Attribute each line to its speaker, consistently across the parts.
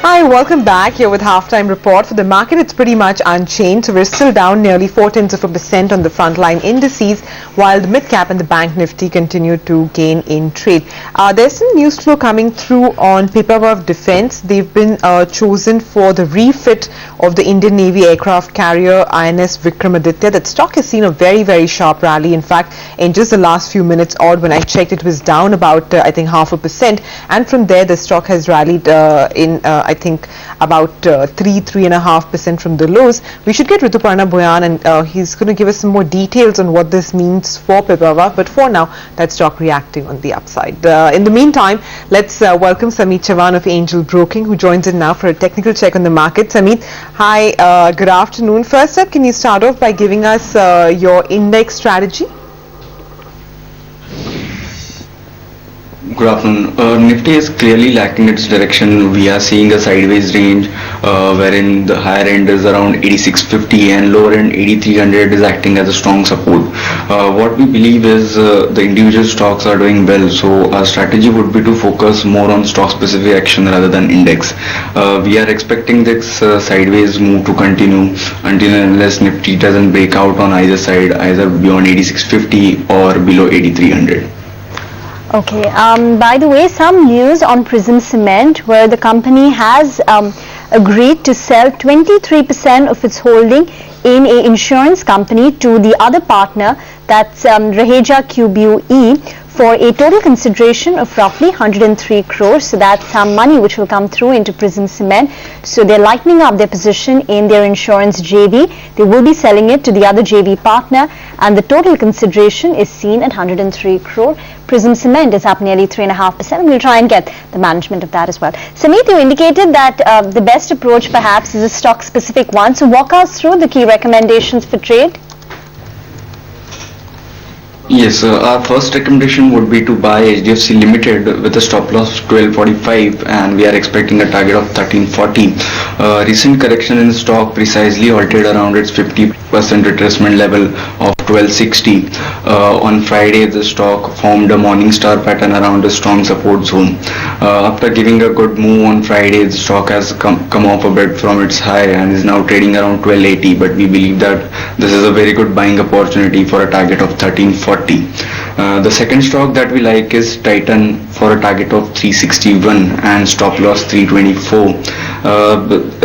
Speaker 1: Hi, welcome back. Here with halftime report. For the market, it's pretty much unchanged. So we're still down nearly 0.4% on the frontline indices, while the mid-cap and the bank nifty continue to gain in trade. There's some news flow coming through on Pipavav Defense. They've been chosen for the refit of the Indian Navy aircraft carrier INS Vikramaditya. That stock has seen a very sharp rally. In fact, in just the last few minutes odd, when I checked, it was down about I think 0.5%, and from there the stock has rallied I think about 3.5% from the lows. We should get Rituparna Boyan, and he's going to give us some more details on what this means for Pipavav. But for now, that stock reacting on the upside. In the meantime, let's welcome Sameet Chavan of Angel Broking, who joins in now for a technical check on the market. Sameet, hi, good afternoon. First up, can you start off by giving us your index strategy?
Speaker 2: Good afternoon. Nifty is clearly lacking its direction. We are seeing a sideways range wherein the higher end is around 8650 and lower end 8300 is acting as a strong support. What we believe is the individual stocks are doing well, so our strategy would be to focus more on stock specific action rather than index. We are expecting this sideways move to continue until and unless Nifty doesn't break out on either side, either beyond 8650 or below 8300.
Speaker 3: Okay, by the way, some news on Prism Cement, where the company has agreed to sell 23% of its holding in an insurance company to the other partner, that's Raheja QBE, for a total consideration of roughly 103 crores. So that's some money which will come through into Prism Cement. So they're lightening up their position in their insurance JV. They will be selling it to the other JV partner, and the total consideration is seen at 103 crore. Prism Cement is up nearly 3.5%. We'll try and get the management of that as well. Sameet, you indicated that the best approach perhaps is a stock specific one. So walk us through the key recommendations for trade.
Speaker 2: Yes, our first recommendation would be to buy HDFC Limited with a stop loss of 1245, and we are expecting a target of 1340. Recent correction in stock precisely halted around its 50% retracement level of 1260. On Friday, the stock formed a morning star pattern around a strong support zone. After giving a good move on Friday, the stock has come off a bit from its high and is now trading around 1280, but we believe that this is a very good buying opportunity for a target of 1340. The second stock that we like is Titan for a target of 361 and stop loss 324.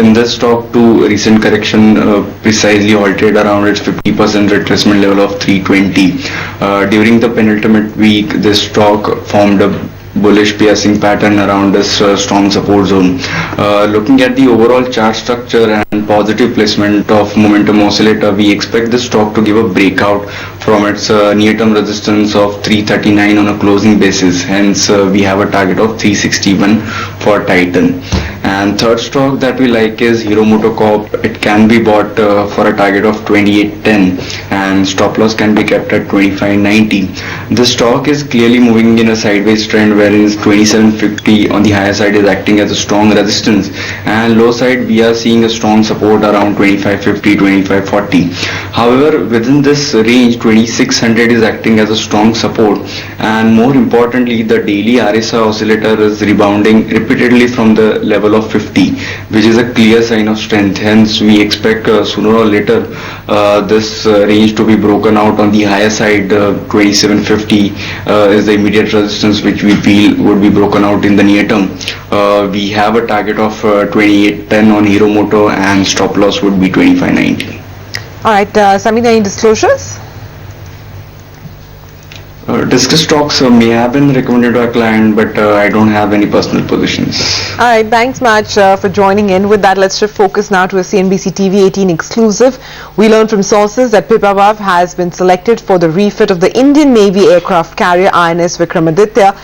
Speaker 2: In this stock too, recent correction precisely halted around its 50% retracement level of 320. During the penultimate week, this stock formed a bullish piercing pattern around this strong support zone. Looking at the overall chart structure and positive placement of momentum oscillator, we expect this stock to give a breakout from its near-term resistance of 339 on a closing basis. Hence, we have a target of 361 for Titan. And third stock that we like is Hero MotoCorp. It can be bought for a target of 2810 and stop loss can be kept at 2590. This stock is clearly moving in a sideways trend, wherein 2750 on the higher side is acting as a strong resistance, and low side we are seeing a strong support around 2550, 2540. However, within this range, 2600 is acting as a strong support, and more importantly, the daily RSI oscillator is rebounding repeatedly from the level of 50, which is a clear sign of strength. Hence, we expect sooner or later this range to be broken out on the higher side. 2750 is the immediate resistance which we feel would be broken out in the near term. We have a target of 2810 on Hero Moto and stop loss would be 2590.
Speaker 1: Alright, Sameet, any disclosures?
Speaker 2: Discussed stocks may have been recommended to our client, but I don't have any personal positions.
Speaker 1: Alright, thanks much for joining in. With that, let's shift focus now to a CNBC TV 18 exclusive. We learned from sources that Pipavav has been selected for the refit of the Indian Navy aircraft carrier INS Vikramaditya.